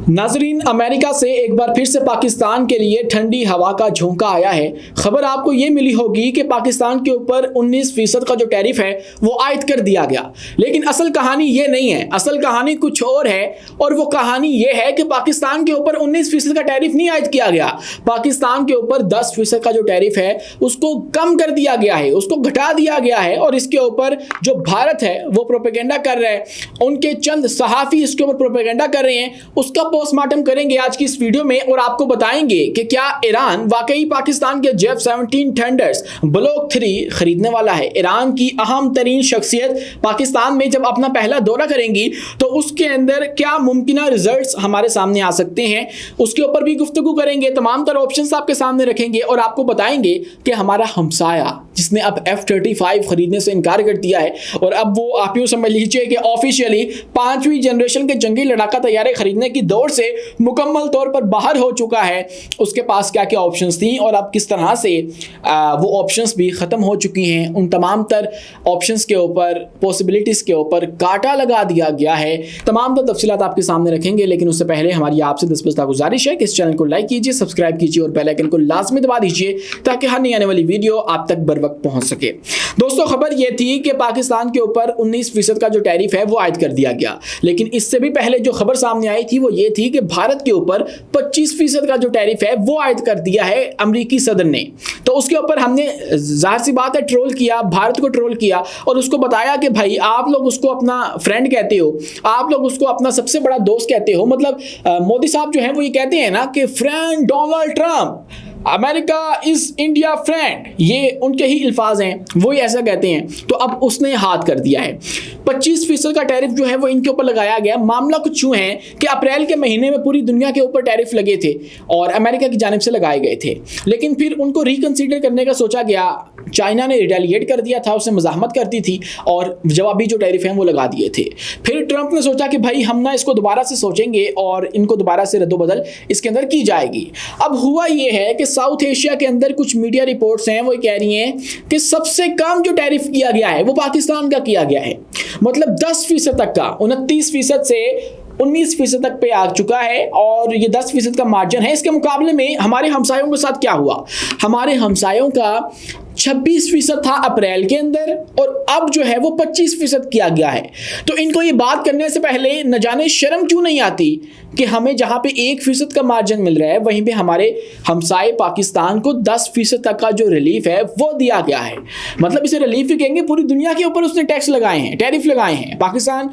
नाजरीन, अमेरिका से एक बार फिर से पाकिस्तान के लिए ठंडी हवा का झोंका आया है। खबर आपको ये मिली होगी कि पाकिस्तान के ऊपर 19% का जो टैरिफ है वो आयद कर दिया गया। लेकिन असल कहानी ये नहीं है, असल कहानी कुछ और है। और वो कहानी ये है कि पाकिस्तान के ऊपर 19% का टैरिफ नहीं आयद किया गया। पाकिस्तान के ऊपर 10% का जो टैरिफ है उसको कम कर दिया गया है, उसको घटा दिया गया है। और इसके ऊपर जो भारत है वो प्रोपेगेंडा कर रहा है, उनके चंद सहाफ़ी इसके ऊपर प्रोपेगेंडा कर रहे हैं। उसका पोस्टमार्टम करेंगे आज की इस वीडियो में और आपको बताएंगे कि क्या ईरान वाकई पाकिस्तान के F-17 थंडर्स ब्लॉक 3 खरीदने वाला है। ईरान की अहम तरीन शख्सियत पाकिस्तान में जब अपना पहला दौरा करेंगी तो उसके अंदर क्या मुमकिन रिजल्ट्स हमारे सामने आ सकते हैं, उसके ऊपर भी गुफ्तगू करेंगे। तमाम तरह ऑप्शंस आपके सामने रखेंगे और आपको बताएंगे कि हमारा हमसाया जिसने अब F-35 खरीदने से इनकार कर दिया है और अब वो आप यूँ समझ लीजिए कि ऑफिशियली 5वीं जनरेशन के जंगी लड़ाका तैयारे खरीदने की दौड़ से मुकम्मल तौर पर बाहर हो चुका है। उसके पास क्या क्या ऑप्शंस थी और अब किस तरह से वो ऑप्शंस भी ख़त्म हो चुकी हैं। उन तमाम तर ऑप्शंस के ऊपर, पॉसिबिलिटीज़ के ऊपर कांटा लगा दिया गया है। तमाम तर तफसीलात आपके सामने रखेंगे, लेकिन उससे पहले हमारी आपसे 10 गुजारिश है कि इस चैनल को लाइक कीजिए, सब्सक्राइब कीजिए और बेल आइकन को लाजमी दबा दीजिए ताकि हर नई आने वाली वीडियो आप तक बर वक्त पहुंच सके। दोस्तों, खबर यह थी कि पाकिस्तान के ऊपर 19% का जो टैरिफ है वो आयद कर दिया गया। लेकिन इससे भी पहले जो खबर सामने आई थी वो ये थी कि भारत के ऊपर 25% का जो टैरिफ है वो आयद कर दिया है अमेरिकी सदर ने। तो उसके ऊपर हमने जाहिर सी बात है ट्रोल किया, भारत को ट्रोल किया और उसको बताया कि भाई आप लोग उसको अपना फ्रेंड कहते हो, आप लोग उसको अपना सबसे बड़ा दोस्त कहते हो। मतलब मोदी साहब जो है वो ये कहते हैं ना कि friend Donald Trump, America is India friend, ये उनके ही अल्फाज हैं, वो ही ऐसा कहते हैं। तो अब उसने हाथ कर दिया है। 25% का टैरिफ जो है वो इनके ऊपर लगाया गया। मामला कुछ यूँ है कि अप्रैल के महीने में पूरी दुनिया के ऊपर टैरिफ लगे थे और अमेरिका की जानिब से लगाए गए थे। लेकिन फिर उनको रिकंसीडर करने का सोचा गया। चाइना ने रिटेलिएट कर दिया था, उसने मज़ाहमत कर दी थी और जवाबी जो टैरिफ हैं वो लगा दिए थे। फिर ट्रंप ने सोचा कि भाई हम ना इसको दोबारा से सोचेंगे और इनको दोबारा से रद्दोबदल इसके अंदर की जाएगी। अब हुआ ये है कि साउथ एशिया के अंदर कुछ मीडिया रिपोर्ट्स हैं वो कह रही हैं कि सबसे कम जो टैरिफ किया गया है वो पाकिस्तान का किया गया है। मतलब 10% तक का, 29% से 19% तक पे आ चुका है और ये 10% का मार्जिन है। इसके मुकाबले में हमारे हमसायों के साथ क्या हुआ, हमारे हमसायों का 26% था अप्रैल के अंदर और अब जो है वो 25% किया गया है। तो इनको ये बात करने से पहले न जाने शर्म क्यों नहीं आती कि हमें जहां पे 1% का मार्जिन मिल रहा है वहीं पे हमारे हमसाए पाकिस्तान को 10% तक का जो रिलीफ है वो दिया गया है। मतलब इसे रिलीफ ही कहेंगे, पूरी दुनिया के ऊपर उसने टैक्स लगाए हैं, टैरिफ लगाए हैं। Pakistan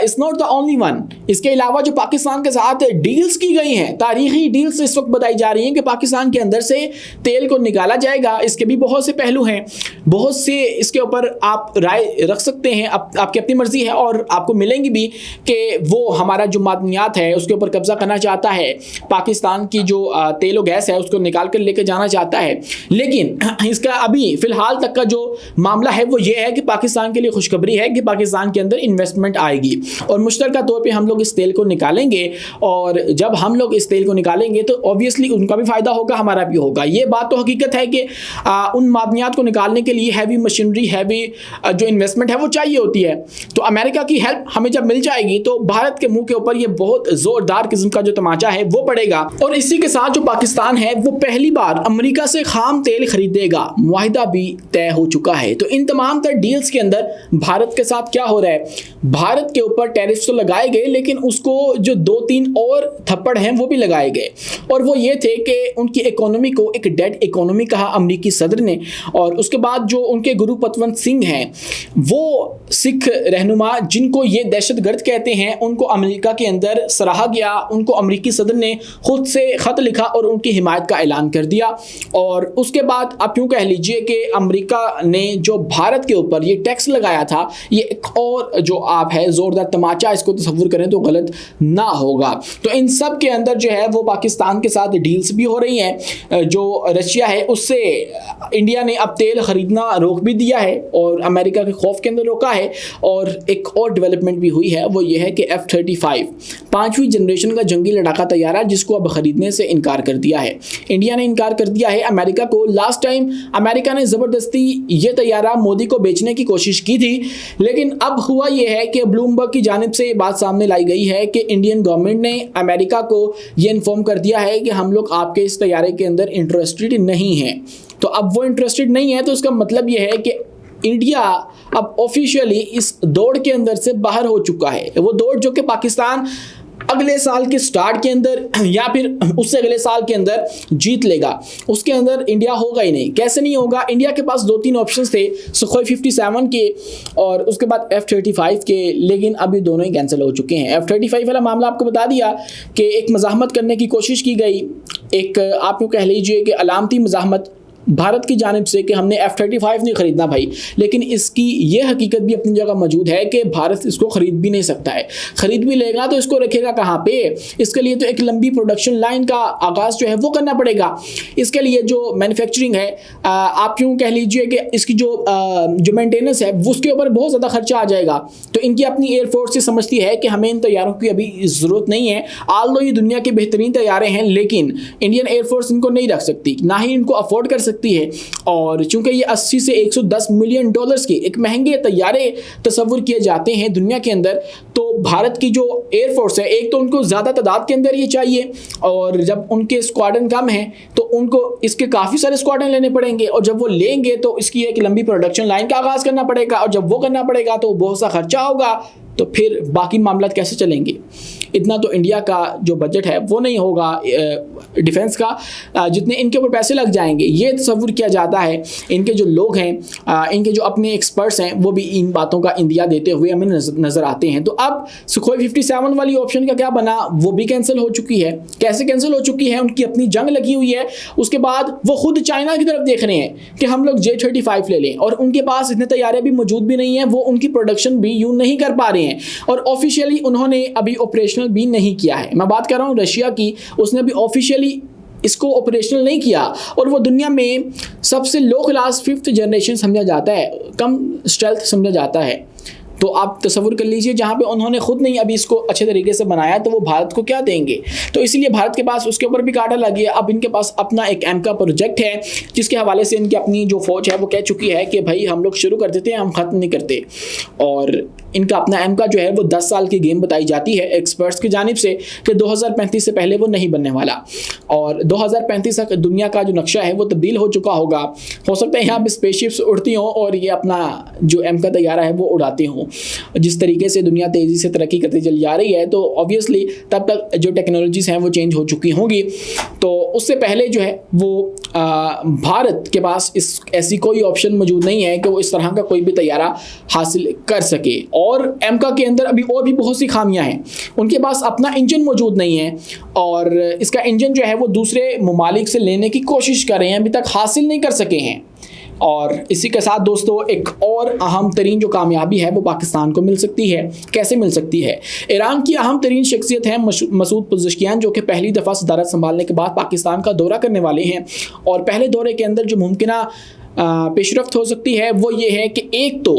is not the only one. इसके अलावा जो पाकिस्तान के साथ डील्स की गई हैं, तारीखी डील्स इस वक्त बताई जा रही हैं कि पाकिस्तान के अंदर से तेल को निकाला जाएगा। इसके भी बहुत से पहलू हैं, बहुत से इसके ऊपर आप राय रख सकते हैं, आपकी अपनी मर्जी है और आपको मिलेंगी भी कि वो हमारा जो मादनियात है उसके ऊपर कब्जा करना चाहता है, पाकिस्तान की जो तेल और गैस है उसको निकाल कर लेकर जाना चाहता है। लेकिन इसका अभी फिलहाल तक का जो मामला है वो ये है कि पाकिस्तान के लिए खुशखबरी है कि पाकिस्तान के अंदर इन्वेस्टमेंट आएगी और मुश्तरका तौर पे हम लोग इस तेल को निकालेंगे और जब हम लोग इस तेल को निकालेंगे तो ऑब्वियसली उनका भी फायदा होगा, हमारा भी होगा। ये बात तो हकीकत है कि उन मादनियात को निकालने के लिए हैवी मशीनरी, हैवी जो इन्वेस्टमेंट है वो चाहिए होती है। तो अमेरिका की हेल्प हमें जब मिल जाएगी तो भारत के मुंह के ऊपर ये बहुत जोरदार किस्म का जो तमाचा है वो पड़ेगा। और इसी के साथ जो पाकिस्तान है वो पहली बार अमेरिका से खाम तेल खरीदेगा, मुआहिदा भी तय हो चुका है। तो इन तमाम तर डील्स के अंदर भारत के साथ क्या हो रहा है, भारत के ऊपर टैरिफ तो लगाए गए लेकिन उसको जो 2-3 और थप्पड़ हैं वो भी लगाए गए और वो ये थे कि उनकी इकोनॉमी को एक डेड इकोनॉमी कहा अमेरिकी सदर ने। और उसके बाद जो उनके गुरु पतवंत सिंह हैं वो सिख रहनुमा जिनको ये दहशतगर्द कहते हैं उनको अमेरिका के अंदर सराहा गया। उनको अमेरिकी सदर ने खुद से ख़त लिखा और उनकी हिमायत का ऐलान कर दिया। और उसके बाद आप यूँ कह लीजिए कि अमेरिका ने जो भारत के ऊपर ये टैक्स लगाया था ये एक और जो आप है ज़ोरदार तमाचा, इसको तसव्वुर करें तो गलत ना होगा। तो इन सब के अंदर जो है वो पाकिस्तान के साथ डील्स भी हो रही हैं। जो रशिया है उससे इंडिया ने अब तेल खरीदना रोक भी दिया है और अमेरिका के खौफ के अंदर रोका है। और एक और डेवलपमेंट भी हुई है, वो ये है कि F-35 5वीं जनरेशन का जंगी लड़ाका तैयारा जिसको अब खरीदने से इनकार कर दिया है। इंडिया ने इनकार कर दिया है अमेरिका को। लास्ट टाइम अमेरिका ने ज़बरदस्ती ये तैयारा मोदी को बेचने की कोशिश की थी, लेकिन अब हुआ ये है कि ब्लूमबर्ग की जानिब से ये बात सामने लाई गई है कि इंडियन गवर्नमेंट ने अमेरिका को ये इन्फॉर्म कर दिया है कि हम लोग आपके इस तैयारे के अंदर इंटरेस्टेड नहीं हैं। तो अब वो इंटरेस्टेड नहीं है तो उसका मतलब ये है कि इंडिया अब ऑफिशियली इस दौड़ के अंदर से बाहर हो चुका है। वो दौड़ जो कि पाकिस्तान अगले साल के स्टार्ट के अंदर या फिर उससे अगले साल के अंदर जीत लेगा, उसके अंदर इंडिया होगा ही नहीं। कैसे नहीं होगा? इंडिया के पास 2-3 ऑप्शंस थे, सुखोई 57 के और उसके बाद F-35 के, लेकिन अभी दोनों ही कैंसिल हो चुके हैं। F-35 वाला मामला आपको बता दिया कि एक मज़ाहमत करने की कोशिश की गई, एक आप यूँ कह लीजिए कि अलामती मज़ाहमत भारत की जानिब से कि हमने F-35 नहीं ख़रीदना भाई। लेकिन इसकी ये हकीकत भी अपनी जगह मौजूद है कि भारत इसको ख़रीद भी नहीं सकता है। ख़रीद भी लेगा तो इसको रखेगा कहाँ पे? इसके लिए तो एक लंबी प्रोडक्शन लाइन का आगाज़ जो है वो करना पड़ेगा। इसके लिए जो मैन्युफैक्चरिंग है, आप यूँ कह लीजिए कि इसकी जो मेंटेनेंस है उसके ऊपर बहुत ज़्यादा खर्चा आ जाएगा। तो इनकी अपनी एयरफोर्स से समझती है कि हमें इन तैयारों की अभी ज़रूरत नहीं है। आल दो ये दुनिया के बेहतरीन तैयारे हैं, लेकिन इंडियन एयरफोर्स इनको नहीं रख सकती, ना ही इनको अफोर्ड कर सकती है। और चूंकि ये 80 से 110 मिलियन डॉलर्स के एक महंगे तैयारे तस्वुर किए जाते हैं दुनिया के अंदर, तो भारत की जो एयरफोर्स है, एक तो उनको ज़्यादा तादाद के अंदर ये चाहिए, और जब उनके स्क्वाड्रन कम है तो उनको इसके काफ़ी सारे स्क्वाड्रन लेने पड़ेंगे, और जब वो लेंगे तो इसकी एक लंबी प्रोडक्शन लाइन का आगाज़ करना पड़ेगा, और जब वो करना पड़ेगा तो बहुत सा खर्चा होगा। तो फिर बाकी मामला कैसे चलेंगे? इतना तो इंडिया का जो बजट है वो नहीं होगा डिफेंस का, जितने इनके ऊपर पैसे लग जाएंगे ये तस्वुर किया जाता है। इनके जो लोग हैं, इनके जो अपने एक्सपर्ट्स हैं, वो भी इन बातों का इंदिया देते हुए हमें नज़र आते हैं। तो अब सुखोई 57 वाली ऑप्शन का क्या बना? वो भी कैंसिल हो चुकी है। कैसे कैंसिल हो चुकी है? उनकी अपनी जंग लगी हुई है। उसके बाद वो खुद चाइना की तरफ देख रहे हैं कि हम लोग J-35 ले लें, और उनके पास इतने तैयारे भी मौजूद भी नहीं हैं, वो उनकी प्रोडक्शन भी यूँ नहीं कर पा रहे हैं, और ऑफिशियली उन्होंने अभी ऑपरेशनल भी नहीं किया है। मैं बात कर रहा हूँ रशिया की, उसने अभी ऑफिशियली इसको ऑपरेशनल नहीं किया, और वो दुनिया में सबसे लो क्लास 5th जनरेशन समझा जाता है, कम स्टेल्थ समझा जाता है। तो आप तसव्वुर कर लीजिए, जहाँ पे उन्होंने खुद नहीं अभी इसको अच्छे तरीके से बनाया तो वो भारत को क्या देंगे? तो इसीलिए भारत के पास उसके ऊपर भी कांटा लग गया। अब इनके पास अपना एक एमका प्रोजेक्ट है, जिसके हवाले से इनकी अपनी जो फौज है वो कह चुकी है कि भाई हम लोग शुरू कर देते हैं, हम ख़त्म नहीं करते। और इनका अपना एमका जो है वो 10 साल की गेम बताई जाती है एक्सपर्ट्स की जानिब से कि 2035 से पहले वो नहीं बनने वाला, और 2035 तक दुनिया का जो नक्शा है वो तब्दील हो चुका होगा। हो सकता है यहाँ पर स्पेसशिप्स उड़ती हों और ये अपना जो एमका तैयारा है वो उड़ाते हों। जिस तरीके से दुनिया तेज़ी से तरक्की करती चली जा रही है, तो ऑब्वियसली तब तक जो टेक्नोलॉजीज़ हैं वो चेंज हो चुकी होंगी। तो उससे पहले जो है वो भारत के पास ऐसी कोई ऑप्शन मौजूद नहीं है कि वो इस तरह का कोई भी तैयारा हासिल कर सके। और एमका के अंदर अभी और भी बहुत सी खामियां हैं। उनके पास अपना इंजन मौजूद नहीं है, और इसका इंजन जो है वो दूसरे ममालिक से लेने की कोशिश कर रहे हैं, अभी तक हासिल नहीं कर सके हैं। और इसी के साथ दोस्तों एक और अहम तरीन जो कामयाबी है वो पाकिस्तान को मिल सकती है। कैसे मिल सकती है? ईरान की अहम तरीन शख्सियत है मसूद पज़ेश्कियान, जो कि पहली दफ़ा सदारत संभालने के बाद पाकिस्तान का दौरा करने वाले हैं। और पहले दौरे के अंदर जो मुमकिना पेशरफ्त हो सकती है वो ये है कि एक तो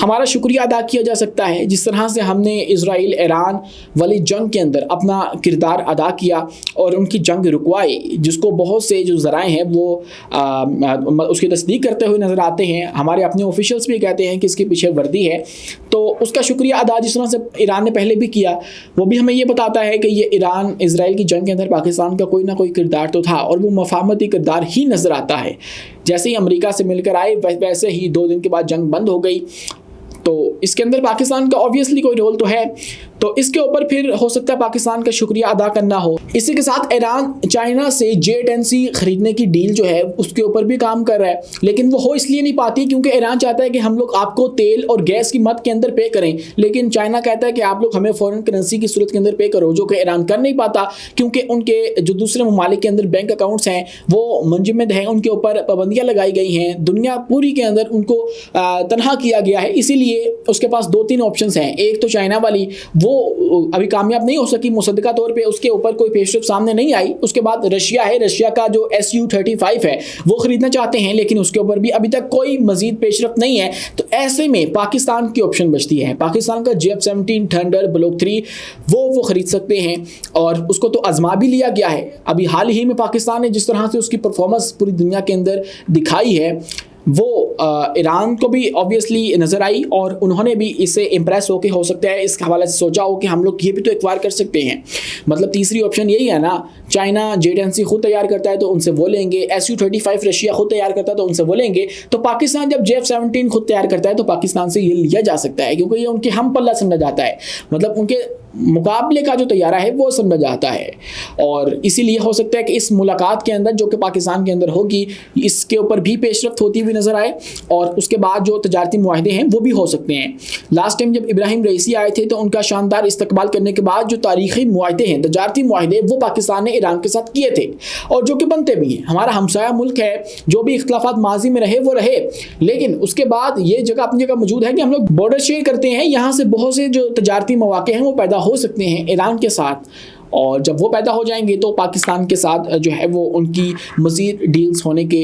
हमारा शुक्रिया अदा किया जा सकता है, जिस तरह से हमने इज़राइल ईरान वाली जंग के अंदर अपना किरदार अदा किया और उनकी जंग रुकवाई, जिसको बहुत से जो ज़राए हैं वो उसकी तस्दीक करते हुए नज़र आते हैं। हमारे अपने ऑफिशियल्स भी कहते हैं कि इसके पीछे वर्दी है। तो उसका शुक्रिया अदा जिस तरह से ईरान ने पहले भी किया, वो भी हमें ये बताता है कि ये ईरान इसराइल की जंग के अंदर पाकिस्तान का कोई ना कोई किरदार तो था, और वो मफाहमती किरदार ही नज़र आता है। जैसे ही अमेरिका से मिलकर आए वैसे ही 2 दिन के बाद जंग बंद हो गई। तो इसके अंदर पाकिस्तान का ऑब्वियसली कोई रोल तो है, तो इसके ऊपर फिर हो सकता है पाकिस्तान का शुक्रिया अदा करना हो। इसी के साथ ईरान चाइना से J-10C खरीदने की डील जो है उसके ऊपर भी काम कर रहा है, लेकिन वो हो इसलिए नहीं पाती क्योंकि ईरान चाहता है कि हम लोग आपको तेल और गैस की मद के अंदर पे करें, लेकिन चाइना कहता है कि आप लोग हमें फॉरेन करेंसी की सूरत के अंदर पे करो, जो कि ईरान कर नहीं पाता क्योंकि उनके जो दूसरे ममालिक के अंदर बैंक अकाउंट्स हैं वो मुंजमद हैं, उनके ऊपर पाबंदियाँ लगाई गई हैं, दुनिया पूरी के अंदर उनको तनहा किया गया है। इसीलिए उसके पास 2-3 ऑप्शंस हैं। एक तो चाइना वाली, वो वो अभी कामयाब नहीं हो सकी, मुसद्दका तौर पे उसके ऊपर कोई पेशरफ सामने नहीं आई। उसके बाद रशिया है, रशिया का जो Su-35 है वो ख़रीदना चाहते हैं, लेकिन उसके ऊपर भी अभी तक कोई मज़ीद पेशरफ नहीं है। तो ऐसे में पाकिस्तान की ऑप्शन बचती है, पाकिस्तान का J-17 थंडर ब्लॉक 3 वो ख़रीद सकते हैं, और उसको तो आजमा भी लिया गया है। अभी हाल ही में पाकिस्तान ने जिस तरह से उसकी परफॉर्मेंस पूरी दुनिया के अंदर दिखाई है, वो ईरान को भी ऑब्वियसली नज़र आई, और उन्होंने भी इससे इम्प्रेस होकर हो सकता है इस हवाले से सोचा हो कि हम लोग ये भी तो एक बार कर सकते हैं। मतलब तीसरी ऑप्शन यही है ना, चाइना J-10C खुद तैयार करता है तो उनसे वो लेंगे, Su-35 रशिया खुद तैयार करता है तो उनसे वो लेंगे। तो पाकिस्तान जब J-17 खुद तैयार करता है तो पाकिस्तान से ये लिया जा सकता है, क्योंकि ये उनके हम पल्ला समझा जाता है, मतलब उनके मुकाबले का जो तैयारा है वो समझा जाता है। और इसीलिए हो सकता है कि इस मुलाकात के अंदर जो कि पाकिस्तान के अंदर होगी, इसके ऊपर भी पेशरफ्त होती हुई नज़र आए, और उसके बाद जो तजारती मुआहदे हैं वो भी हो सकते हैं। लास्ट टाइम जब इब्राहिम रईसी आए थे तो उनका शानदार इस्तकबाल करने के बाद जो तारीख़ी मुआहदे हैं, तजारती मुआहदे, वो पाकिस्तान ने ईरान के साथ किए थे, और जो कि बनते भी हैं। हमारा हमसाया मुल्क है, जो भी इख्तलाफात माजी में रहे वो रहे, लेकिन उसके बाद ये जगह अपनी जगह मौजूद है कि हम लोग बॉर्डर शेयर करते हैं, यहाँ से बहुत से जो तजारती मौके हैं वो पैदा हो सकते हैं ईरान के साथ। और जब वो पैदा हो जाएंगे तो पाकिस्तान के साथ जो है वो उनकी मज़ीद डील्स होने के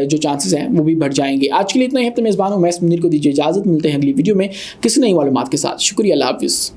जो चांसेस हैं वो भी बढ़ जाएंगे। आज के लिए इतना ही। अपने मेज़बान हूं मैं मुनीर को दीजिए इजाज़त, मिलते हैं अगली वीडियो में किसी नई मालूमात के साथ। शुक्रिया, अल्लाह हाफ़िज़।